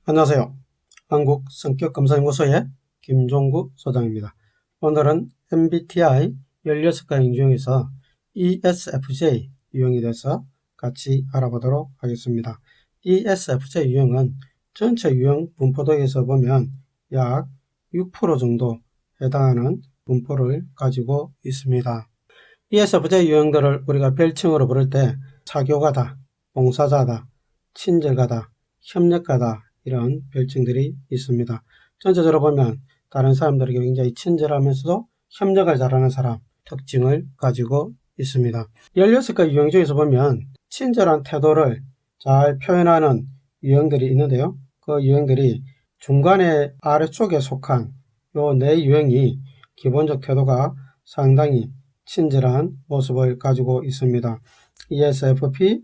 안녕하세요. 한국성격검사연구소의 김종국 소장입니다. 오늘은 MBTI 16가지 중에서 ESFJ 유형에 대해서 같이 알아보도록 하겠습니다. ESFJ 유형은 전체 유형 분포도에서 보면 약 6% 정도 해당하는 분포를 가지고 있습니다. ESFJ 유형들을 우리가 별칭으로 부를 때 사교가다, 봉사자다, 친절가다, 협력가다 이런 별칭들이 있습니다. 전체적으로 보면 다른 사람들에게 굉장히 친절하면서도 협력을 잘하는 사람 특징을 가지고 있습니다. 16가지 유형 중에서 보면 친절한 태도를 잘 표현하는 유형들이 있는데요. 그 유형들이 중간에 아래쪽에 속한 요 네 유형이 기본적 태도가 상당히 친절한 모습을 가지고 있습니다. ESFP,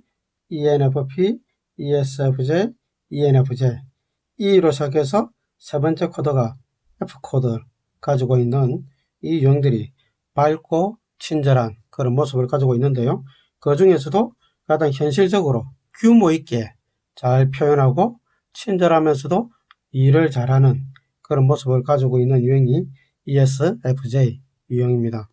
ENFP, ESFJ, ENFJ E로 시작해서 세 번째 코드가 F코드 가지고 있는 이 유형들이 밝고 친절한 그런 모습을 가지고 있는데요. 그 중에서도 가장 현실적으로 규모 있게 잘 표현하고 친절하면서도 일을 잘하는 그런 모습을 가지고 있는 유형이 ESFJ 유형입니다.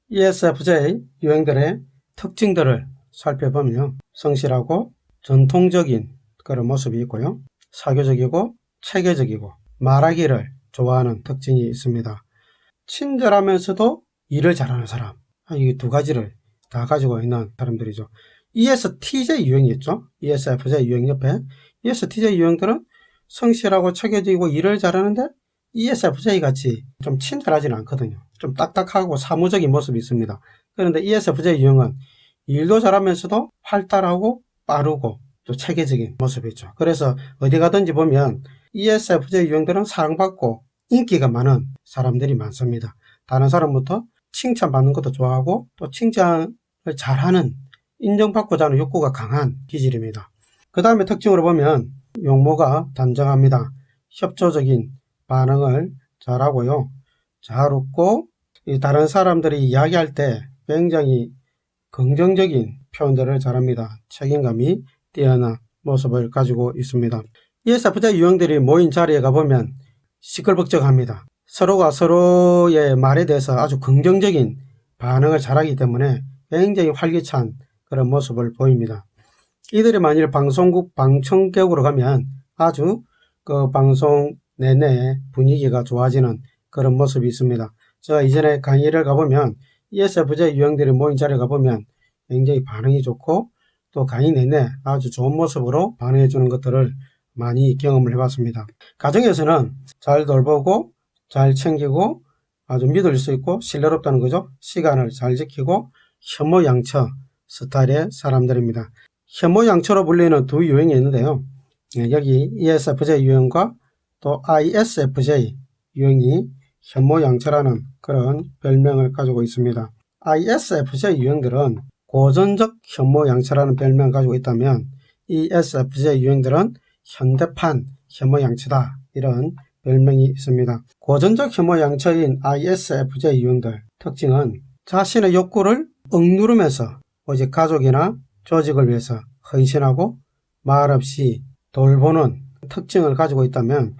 ESFJ 유형들의 특징들을 살펴보면 성실하고 전통적인 그런 모습이 있고요. 사교적이고 체계적이고 말하기를 좋아하는 특징이 있습니다. 친절하면서도 일을 잘하는 사람, 이 두 가지를 다 가지고 있는 사람들이죠. ESTJ 유형이 있죠. ESFJ 유형 옆에 ESTJ 유형들은 성실하고 체계적이고 일을 잘하는데 ESFJ 같이 좀 친절하지는 않거든요. 좀 딱딱하고 사무적인 모습이 있습니다. 그런데 ESFJ 유형은 일도 잘하면서도 활달하고 빠르고 또 체계적인 모습이 있죠. 그래서 어디 가든지 보면 ESFJ 유형들은 사랑받고 인기가 많은 사람들이 많습니다. 다른 사람부터 칭찬받는 것도 좋아하고 또 칭찬을 잘하는 인정받고자 하는 욕구가 강한 기질입니다. 그 다음에 특징으로 보면 용모가 단정합니다. 협조적인 반응을 잘하고요. 잘 웃고 다른 사람들이 이야기할 때 굉장히 긍정적인 표현들을 잘합니다. 책임감이 뛰어난 모습을 가지고 있습니다. ESFJ 유형들이 모인 자리에 가보면 시끌벅적합니다. 서로가 서로의 말에 대해서 아주 긍정적인 반응을 잘하기 때문에 굉장히 활기찬 그런 모습을 보입니다. 이들이 만일 방송국 방청객으로 가면 아주 그 방송 내내 분위기가 좋아지는 그런 모습이 있습니다. 제가 이전에 강의를 가보면 ESFJ 유형들이 모인 자리에 가보면 굉장히 반응이 좋고 또 강의 내내 아주 좋은 모습으로 반응해 주는 것들을 많이 경험을 해봤습니다. 가정에서는 잘 돌보고 잘 챙기고 아주 믿을 수 있고 신뢰롭다는 거죠. 시간을 잘 지키고 혐오양처 스타일의 사람들입니다. 혐오양처로 불리는 두 유형이 있는데요. 여기 ESFJ 유형과 또 ISFJ 유형이 혐오양처라는 그런 별명을 가지고 있습니다. ISFJ 유형들은 고전적 혐오양처라는 별명을 가지고 있다면 ESFJ 유형들은 현대판 혐오양처다 이런 별명이 있습니다. 고전적 혐오양처인 ISFJ 유형들 특징은 자신의 욕구를 억누르면서 오직 가족이나 조직을 위해서 헌신하고 말없이 돌보는 특징을 가지고 있다면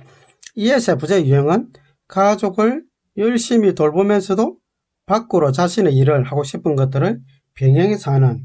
ESFJ 유형은 가족을 열심히 돌보면서도 밖으로 자신의 일을 하고 싶은 것들을 병행해서 하는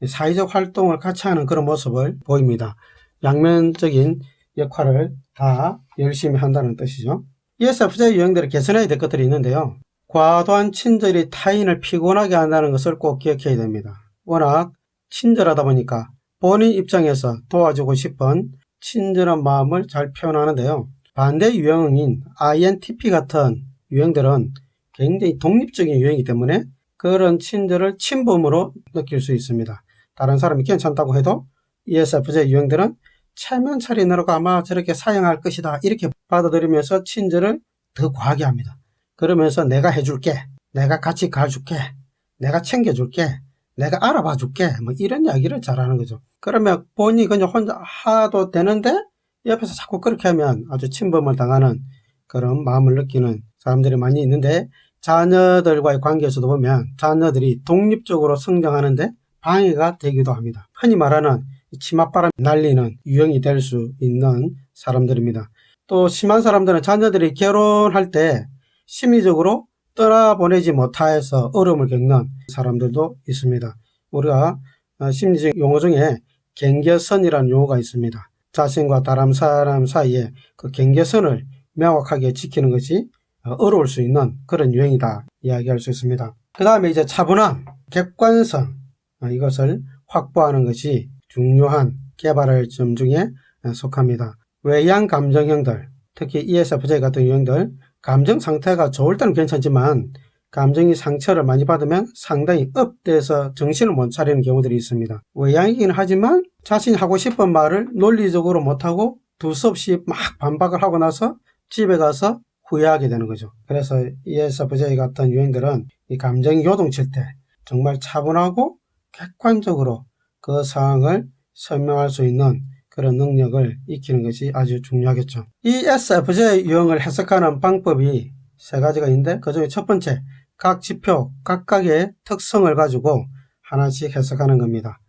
사회적 활동을 같이 하는 그런 모습을 보입니다. 양면적인 역할을 다 열심히 한다는 뜻이죠. ESFJ 유형들이 개선해야 될 것들이 있는데요. 과도한 친절이 타인을 피곤하게 한다는 것을 꼭 기억해야 됩니다. 워낙 친절하다 보니까 본인 입장에서 도와주고 싶은 친절한 마음을 잘 표현하는데요. 반대 유형인 INTP 같은 유형들은 굉장히 독립적인 유형이기 때문에 그런 친절을 친범으로 느낄 수 있습니다. 다른 사람이 괜찮다고 해도 ESFJ 유형들은 체면 차리느라고 아마 저렇게 사용할 것이다 이렇게 받아들이면서 친절을 더 과하게 합니다. 그러면서 내가 해줄게, 내가 같이 가줄게, 내가 챙겨줄게, 내가 알아봐 줄게 뭐 이런 이야기를 잘하는 거죠. 그러면 본인이 그냥 혼자 하도 되는데 옆에서 자꾸 그렇게 하면 아주 침범을 당하는 그런 마음을 느끼는 사람들이 많이 있는데 자녀들과의 관계에서도 보면 자녀들이 독립적으로 성장하는데 방해가 되기도 합니다. 흔히 말하는 치맛바람 날리는 유형이 될 수 있는 사람들입니다. 또 심한 사람들은 자녀들이 결혼할 때 심리적으로 떠나보내지 못해서 어려움을 겪는 사람들도 있습니다. 우리가 심리적 용어 중에 경계선이라는 용어가 있습니다. 자신과 다른 사람 사이에 그 경계선을 명확하게 지키는 것이 어려울 수 있는 그런 유형이다 이야기할 수 있습니다. 그 다음에 이제 차분함, 객관성, 이것을 확보하는 것이 중요한 개발할 점 중에 속합니다. 외양 감정형들, 특히 ESFJ 같은 유형들, 감정 상태가 좋을 때는 괜찮지만 감정이 상처를 많이 받으면 상당히 업돼서 정신을 못 차리는 경우들이 있습니다. 외향이긴 하지만 자신이 하고 싶은 말을 논리적으로 못하고 두서없이 막 반박을 하고 나서 집에 가서 후회하게 되는 거죠. 그래서 ESFJ 같은 유형들은 이 감정이 요동칠 때 정말 차분하고 객관적으로 그 상황을 설명할 수 있는 그런 능력을 익히는 것이 아주 중요하겠죠. ESFJ 유형을 해석하는 방법이 세 가지가 있는데 그중에 첫 번째, 각 지표 각각의 특성을 가지고 하나씩 해석하는 겁니다.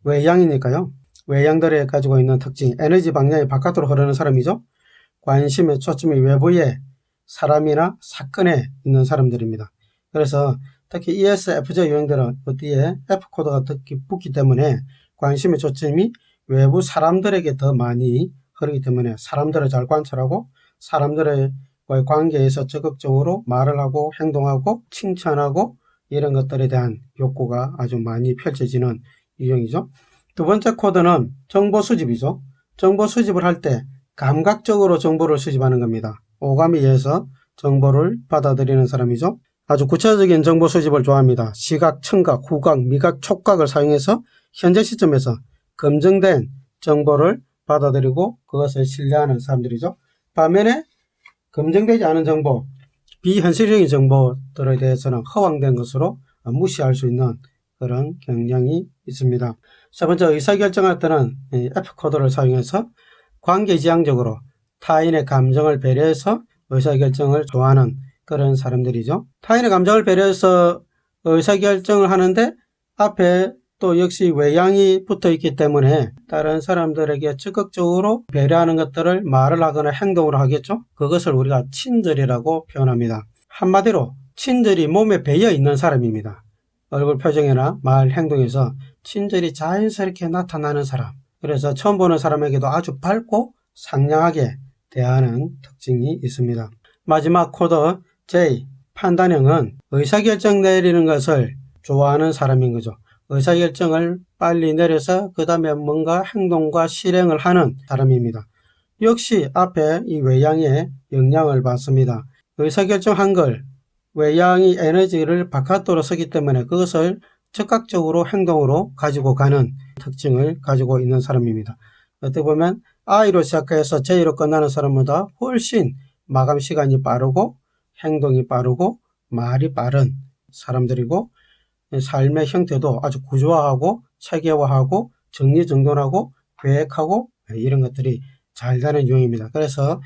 외향이니까요. 외향들이 가지고 있는 특징, 에너지 방향이 바깥으로 흐르는 사람이죠. 관심의 초점이 외부의 사람이나 사건에 있는 사람들입니다. 그래서 특히 ESFJ 유형들은 어디에 F코드가 붙기 때문에 관심의 초점이 외부 사람들에게 더 많이 흐르기 때문에 사람들을 잘 관찰하고 사람들과의 관계에서 적극적으로 말을 하고 행동하고 칭찬하고 이런 것들에 대한 욕구가 아주 많이 펼쳐지는 유형이죠. 두 번째 코드는 정보 수집이죠. 정보 수집을 할 때 감각적으로 정보를 수집하는 겁니다. 오감에 의해서 정보를 받아들이는 사람이죠. 아주 구체적인 정보 수집을 좋아합니다. 시각, 청각, 후각, 미각, 촉각을 사용해서 현재 시점에서 검증된 정보를 받아들이고 그것을 신뢰하는 사람들이죠. 반면에 검증되지 않은 정보, 비현실적인 정보들에 대해서는 허황된 것으로 무시할 수 있는 그런 경향이 있습니다. 세 번째, 의사결정할 때는 F코드를 사용해서 관계지향적으로 타인의 감정을 배려해서 의사결정을 좋아하는 그런 사람들이죠. 타인의 감정을 배려해서 의사결정을 하는데 앞에 또 역시 외향이 붙어 있기 때문에 다른 사람들에게 적극적으로 배려하는 것들을 말을 하거나 행동을 하겠죠. 그것을 우리가 친절이라고 표현합니다. 한마디로 친절이 몸에 배어 있는 사람입니다. 얼굴 표정이나 말 행동에서 친절이 자연스럽게 나타나는 사람. 그래서 처음 보는 사람에게도 아주 밝고 상냥하게 대하는 특징이 있습니다. 마지막 코드 J, 판단형은 의사결정 내리는 것을 좋아하는 사람인 거죠. 의사결정을 빨리 내려서 그 다음에 뭔가 행동과 실행을 하는 사람입니다. 역시 앞에 이 외향의 영향을 받습니다. 의사결정한 걸 외향이 에너지를 바깥으로 쓰기 때문에 그것을 즉각적으로 행동으로 가지고 가는 특징을 가지고 있는 사람입니다. 어떻게 보면 I로 시작해서 J로 끝나는 사람보다 훨씬 마감 시간이 빠르고 행동이 빠르고 말이 빠른 사람들이고 삶의 형태도 아주 구조화하고 체계화하고 정리정돈하고 계획하고 이런 것들이 잘 되는 유형입니다. 그래서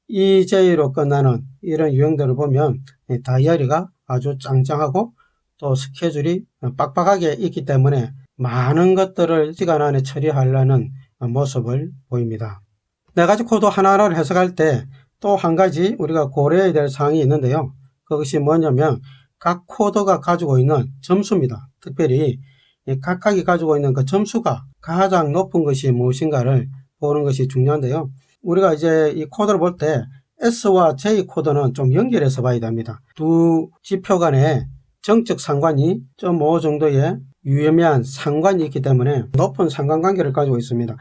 EJ로 끝나는 이런 유형들을 보면 다이어리가 아주 짱짱하고 또 스케줄이 빡빡하게 있기 때문에 많은 것들을 시간 안에 처리하려는 모습을 보입니다. 네 가지 코드 하나하나를 해석할 때 또 한 가지 우리가 고려해야 될 사항이 있는데요. 그것이 뭐냐면 각 코드가 가지고 있는 점수입니다. 특별히 각각이 가지고 있는 그 점수가 가장 높은 것이 무엇인가를 보는 것이 중요한데요. 우리가 이제 이 코드를 볼 때 S와 J 코드는 좀 연결해서 봐야 됩니다. 두 지표 간에 정적 상관이 0.5 정도의 유의미한 상관이 있기 때문에 높은 상관관계를 가지고 있습니다.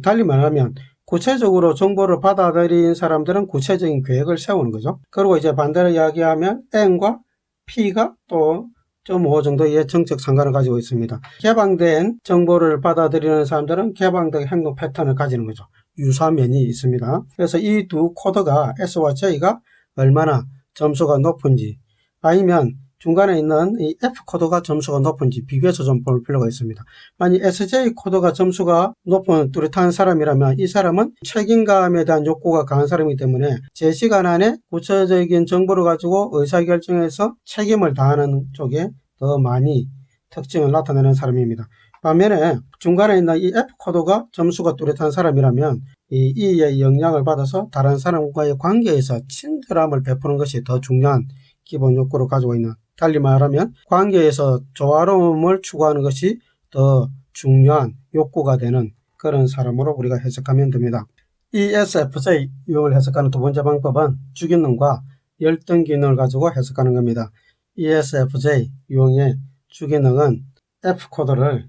달리 말하면 구체적으로 정보를 받아들인 사람들은 구체적인 계획을 세우는 거죠. 그리고 이제 반대로 이야기하면 N과 P가 또 0.5 정도의 정적 상관을 가지고 있습니다. 개방된 정보를 받아들이는 사람들은 개방된 행동 패턴을 가지는 거죠. 유사한 면이 있습니다. 그래서 이 두 코드가 S와 J가 얼마나 점수가 높은지 아니면 중간에 있는 이 F 코드가 점수가 높은지 비교해서 좀 볼 필요가 있습니다. 만약 SJ 코드가 점수가 높은 뚜렷한 사람이라면 이 사람은 책임감에 대한 욕구가 강한 사람이기 때문에 제 시간 안에 구체적인 정보를 가지고 의사결정에서 책임을 다하는 쪽에 더 많이 특징을 나타내는 사람입니다. 반면에 중간에 있는 이 F코드가 점수가 뚜렷한 사람이라면 이 E의 영향을 받아서 다른 사람과의 관계에서 친절함을 베푸는 것이 더 중요한 기본 욕구를 가지고 있는, 달리 말하면 관계에서 조화로움을 추구하는 것이 더 중요한 욕구가 되는 그런 사람으로 우리가 해석하면 됩니다. ESFJ 유형을 해석하는 두 번째 방법은 주기능과 열등 기능을 가지고 해석하는 겁니다. ESFJ 유형의 주기능은 F코드를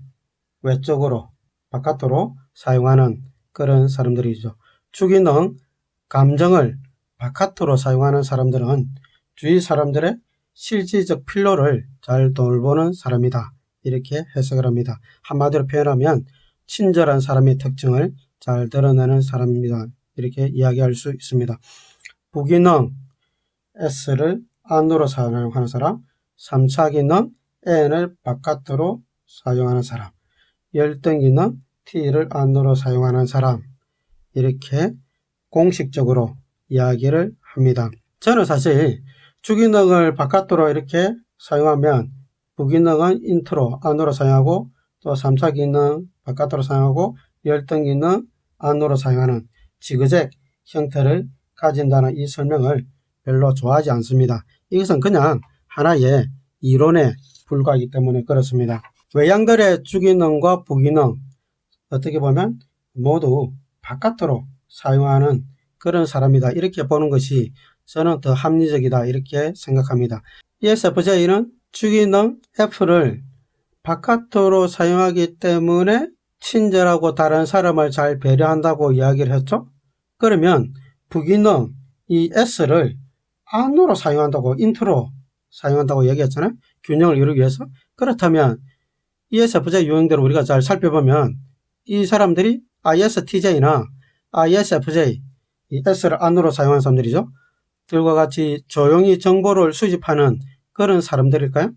외적으로 바깥으로 사용하는 그런 사람들이죠. 주기능 감정을 바깥으로 사용하는 사람들은 주위 사람들의 실질적 필요를 잘 돌보는 사람이다, 이렇게 해석을 합니다. 한마디로 표현하면 친절한 사람의 특징을 잘 드러내는 사람입니다, 이렇게 이야기할 수 있습니다. 부기능 S를 안으로 사용하는 사람, 3차 기능 N을 바깥으로 사용하는 사람, 열등기능 T를 안으로 사용하는 사람, 이렇게 공식적으로 이야기를 합니다. 저는 사실 주기능을 바깥으로 이렇게 사용하면 부기능은 인트로 안으로 사용하고 또 3차 기능 바깥으로 사용하고 열등기능 안으로 사용하는 지그재그 형태를 가진다는 이 설명을 별로 좋아하지 않습니다. 이것은 그냥 하나의 이론에 불과하기 때문에 그렇습니다. 외양들의 주기능과 부기능 어떻게 보면 모두 바깥으로 사용하는 그런 사람이다, 이렇게 보는 것이 저는 더 합리적이다, 이렇게 생각합니다. ESFJ는 주기능 F를 바깥으로 사용하기 때문에 친절하고 다른 사람을 잘 배려한다고 이야기를 했죠. 그러면 부기능 이 S를 안으로 사용한다고, 인트로 사용한다고 얘기했잖아요. 균형을 이루기 위해서. 그렇다면 ESFJ 유형대로 우리가 잘 살펴보면 이 사람들이 ISTJ나 ISFJ, 이 S를 안으로 사용하는 사람들이죠. 들과 같이 조용히 정보를 수집하는 그런 사람들일까요?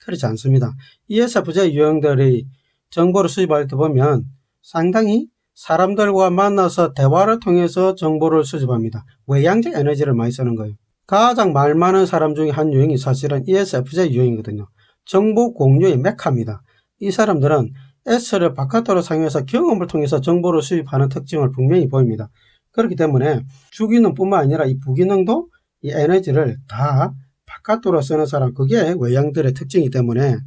그렇지 않습니다. ESFJ 유형들이 정보를 수집할 때 보면 상당히 사람들과 만나서 대화를 통해서 정보를 수집합니다. 외향적 에너지를 많이 쓰는 거예요. 가장 말 많은 사람 중에 한 유형이 사실은 ESFJ 유형이거든요. 정보 공유의 메카입니다. 이 사람들은 S를 바깥으로 사용해서 경험을 통해서 정보를 수집하는 특징을 분명히 보입니다. 그렇기 때문에 주기능뿐만 아니라 이 부기능도 이 에너지를 다 바깥으로 쓰는 사람, 그게 외향들의 특징이기 때문에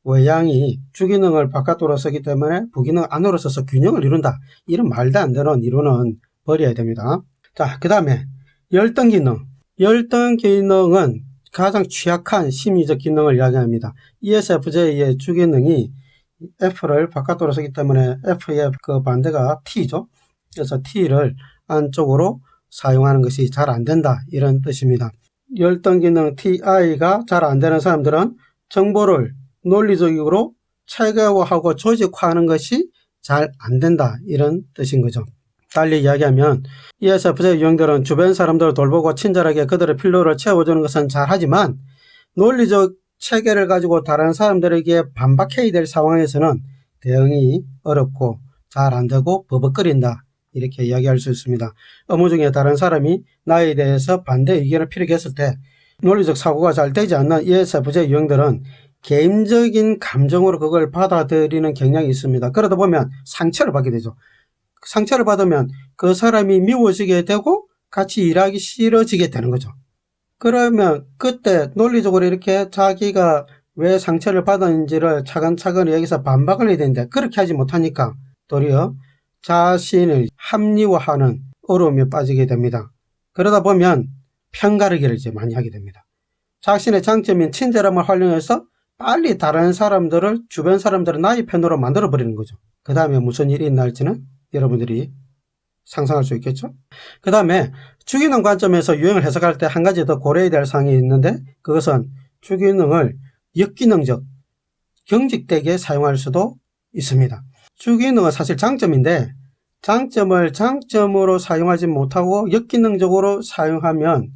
외향이 주기능을 바깥으로 쓰기 때문에 부기능 안으로 써서 균형을 이룬다, 이런 말도 안 되는 이론은 버려야 됩니다. 자, 그 다음에 열등기능. 열등기능은 가장 취약한 심리적 기능을 이야기합니다. ESFJ의 주기능이 F를 바깥으로 쓰기 때문에 F의 그 반대가 T죠. 그래서 T를 안쪽으로 사용하는 것이 잘 안 된다, 이런 뜻입니다. 열등기능 TI가 잘 안 되는 사람들은 정보를 논리적으로 체계화하고 조직화하는 것이 잘 안 된다, 이런 뜻인 거죠. 달리 이야기하면 ESFJ 유형들은 주변 사람들을 돌보고 친절하게 그들의 필요를 채워주는 것은 잘하지만 논리적 체계를 가지고 다른 사람들에게 반박해야 될 상황에서는 대응이 어렵고 잘 안 되고 버벅거린다, 이렇게 이야기할 수 있습니다. 업무 중에 다른 사람이 나에 대해서 반대 의견을 피력했을 때 논리적 사고가 잘 되지 않는 ESFJ 유형들은 개인적인 감정으로 그걸 받아들이는 경향이 있습니다. 그러다 보면 상처를 받게 되죠. 상처를 받으면 그 사람이 미워지게 되고 같이 일하기 싫어지게 되는 거죠. 그러면 그때 논리적으로 이렇게 자기가 왜 상처를 받았는지를 차근차근 여기서 반박을 해야 되는데 그렇게 하지 못하니까 도리어 자신을 합리화하는 어려움에 빠지게 됩니다. 그러다 보면 편가르기를 이제 많이 하게 됩니다. 자신의 장점인 친절함을 활용해서 빨리 다른 사람들을, 주변 사람들을 나의 편으로 만들어버리는 거죠. 그 다음에 무슨 일이 있날지는 여러분들이 상상할 수 있겠죠. 그 다음에 주기능 관점에서 유형을 해석할 때 한 가지 더 고려해야 될 사항이 있는데, 그것은 주기능을 역기능적, 경직되게 사용할 수도 있습니다. 주기능은 사실 장점인데 장점을 장점으로 사용하지 못하고 역기능적으로 사용하면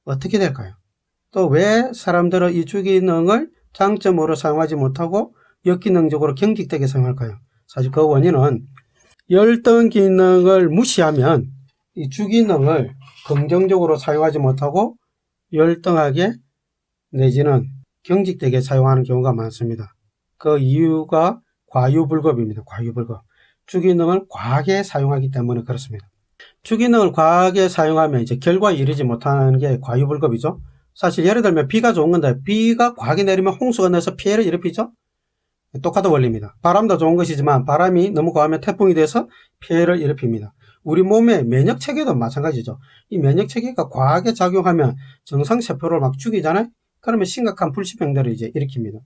어떻게 될까요? 또 왜 사람들은 이 주기능을 장점으로 사용하지 못하고 역기능적으로 경직되게 사용할까요? 사실 그 원인은 열등 기능을 무시하면 이 주기능을 긍정적으로 사용하지 못하고 열등하게 내지는 경직되게 사용하는 경우가 많습니다. 그 이유가 과유불급입니다. 과유불급. 주기능을 과하게 사용하기 때문에 그렇습니다. 주기능을 과하게 사용하면 이제 결과에 이르지 못하는 게 과유불급이죠. 사실 예를 들면 비가 좋은 건데 비가 과하게 내리면 홍수가 나서 피해를 일으키죠. 똑같은 원리입니다. 바람도 좋은 것이지만 바람이 너무 과하면 태풍이 돼서 피해를 일으킵니다. 우리 몸의 면역체계도 마찬가지죠. 이 면역체계가 과하게 작용하면 정상세포를 막 죽이잖아요. 그러면 심각한 불치병들을 이제 일으킵니다.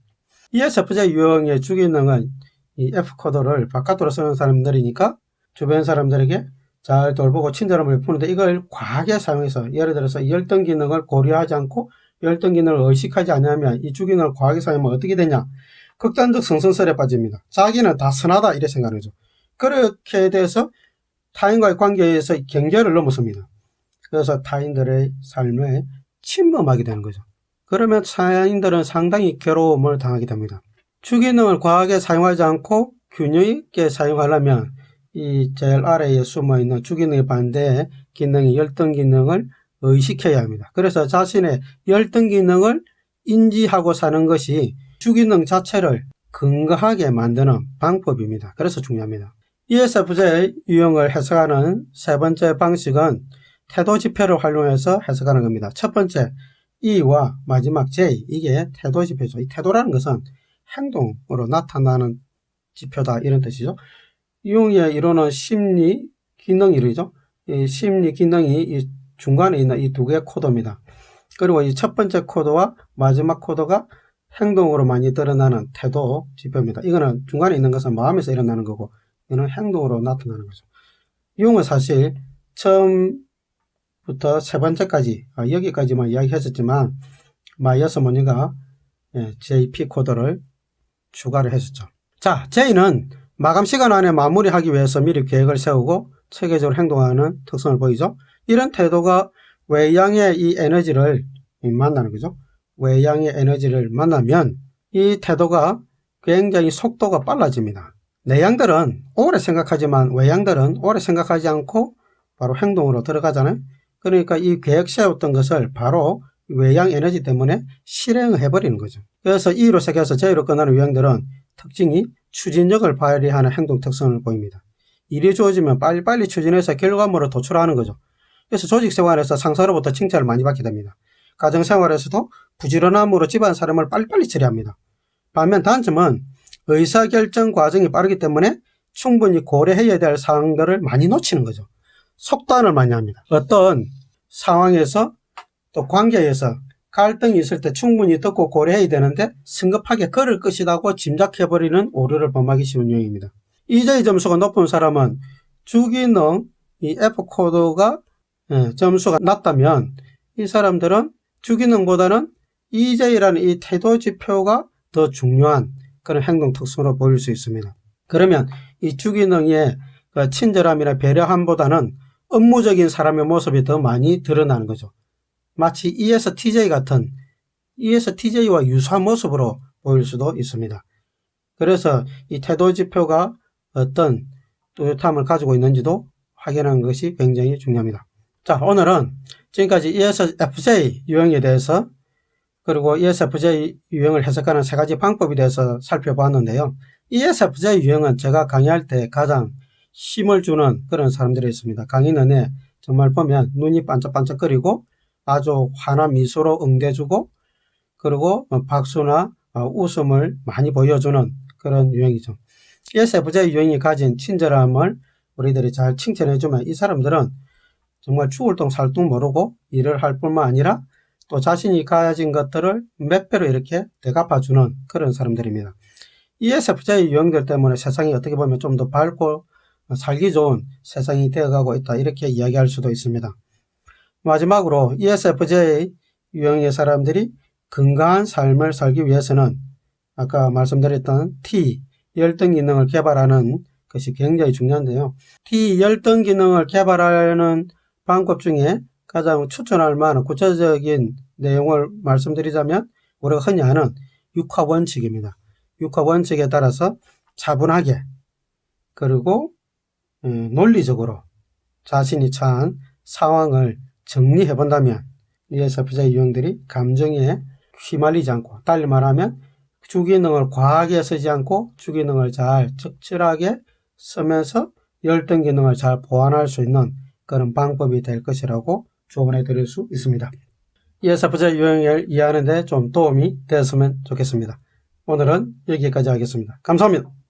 ESFJ 유형의 주기능은 이 F코드를 바깥으로 쓰는 사람들이니까 주변 사람들에게 잘 돌보고 친절함을 베푸는데 이걸 과하게 사용해서 예를 들어서 열등 기능을 고려하지 않고 열등 기능을 의식하지 않으면 이 주기능을 과하게 사용하면 어떻게 되냐? 극단적 성선설에 빠집니다. 자기는 다 선하다 이래 생각하죠. 그렇게 돼서 타인과의 관계에서 경계를 넘어섭니다. 그래서 타인들의 삶에 침범하게 되는 거죠. 그러면 타인들은 상당히 괴로움을 당하게 됩니다. 주기능을 과하게 사용하지 않고 균형 있게 사용하려면 이 제일 아래에 숨어있는 주기능의 반대의 기능이 열등 기능을 의식해야 합니다. 그래서 자신의 열등 기능을 인지하고 사는 것이 주기능 자체를 건강하게 만드는 방법입니다. 그래서 중요합니다. ESFJ 유형을 해석하는 세 번째 방식은 태도 지표를 활용해서 해석하는 겁니다. 첫 번째 E와 마지막 J, 이게 태도 지표죠. 이 태도라는 것은 행동으로 나타나는 지표다 이런 뜻이죠. 유형의 이론은 심리 기능 이론이죠. 이 심리 기능이 이 중간에 있는 이 두 개의 코드입니다. 그리고 이 첫 번째 코드와 마지막 코드가 행동으로 많이 드러나는 태도 지표입니다. 이거는 중간에 있는 것은 마음에서 일어나는 거고 이는 행동으로 나타나는 거죠. 유형은 사실 처음부터 세 번째까지 여기까지만 이야기했었지만 마이어스 모니가 JP 코드를 추가를 했었죠. 자, J는 마감 시간 안에 마무리하기 위해서 미리 계획을 세우고 체계적으로 행동하는 특성을 보이죠. 이런 태도가 외양의 이 에너지를 만나는 거죠. 외양의 에너지를 만나면 이 태도가 굉장히 속도가 빨라집니다. 내양들은 오래 생각하지만 외양들은 오래 생각하지 않고 바로 행동으로 들어가잖아요. 그러니까 이 계획 세웠던 것을 바로 외양 에너지 때문에 실행을 해버리는 거죠. 그래서 E로 시작해서 J로 끝나는 유형들은 특징이 추진력을 발휘하는 행동 특성을 보입니다. 일이 주어지면 빨리빨리 추진해서 결과물을 도출하는 거죠. 그래서 조직생활에서 상사로부터 칭찬을 많이 받게 됩니다. 가정생활에서도 부지런함으로 집안 사람을 빨리빨리 처리합니다. 반면 단점은 의사결정 과정이 빠르기 때문에 충분히 고려해야 될 사항들을 많이 놓치는 거죠. 속단을 많이 합니다. 어떤 상황에서 또 관계에서 갈등이 있을 때 충분히 듣고 고려해야 되는데 성급하게 걸을 것이라고 짐작해버리는 오류를 범하기 쉬운 유형입니다. EJ 점수가 높은 사람은 주기능 이 F코드가 점수가 낮다면 이 사람들은 주기능보다는 EJ라는 이 태도 지표가 더 중요한 그런 행동 특성으로 보일 수 있습니다. 그러면 이 주기능의 친절함이나 배려함보다는 업무적인 사람의 모습이 더 많이 드러나는 거죠. 마치 ESTJ 같은 ESTJ와 유사한 모습으로 보일 수도 있습니다. 그래서 이 태도 지표가 어떤 뚜렷함을 가지고 있는지도 확인하는 것이 굉장히 중요합니다. 자, 오늘은 지금까지 ESFJ 유형에 대해서 그리고 ESFJ 유형을 해석하는 세 가지 방법에 대해서 살펴보았는데요. ESFJ 유형은 제가 강의할 때 가장 힘을 주는 그런 사람들이 있습니다. 강의 내내 정말 보면 눈이 반짝반짝거리고 아주 환한 미소로 응대주고 그리고 박수나 웃음을 많이 보여주는 그런 유형이죠. ESFJ 유형이 가진 친절함을 우리들이 잘 칭찬해주면 이 사람들은 정말 죽을 똥 살 똥 모르고 일을 할 뿐만 아니라 또 자신이 가진 것들을 몇 배로 이렇게 되갚아주는 그런 사람들입니다. ESFJ 유형들 때문에 세상이 어떻게 보면 좀 더 밝고 살기 좋은 세상이 되어가고 있다 이렇게 이야기할 수도 있습니다. 마지막으로 ESFJ 유형의 사람들이 건강한 삶을 살기 위해서는 아까 말씀드렸던 T, 열등 기능을 개발하는 것이 굉장히 중요한데요. T, 열등 기능을 개발하는 방법 중에 가장 추천할 만한 구체적인 내용을 말씀드리자면 우리가 흔히 아는 육화원칙입니다. 육화원칙에 따라서 차분하게 그리고 논리적으로 자신이 처한 상황을 정리해 본다면 ESFJ 유형들이 감정에 휘말리지 않고 달리 말하면 주기능을 과하게 쓰지 않고 주기능을 잘 적절하게 쓰면서 열등 기능을 잘 보완할 수 있는 그런 방법이 될 것이라고 조언해 드릴 수 있습니다. ESFJ 유형을 이해하는 데 좀 도움이 되었으면 좋겠습니다. 오늘은 여기까지 하겠습니다. 감사합니다.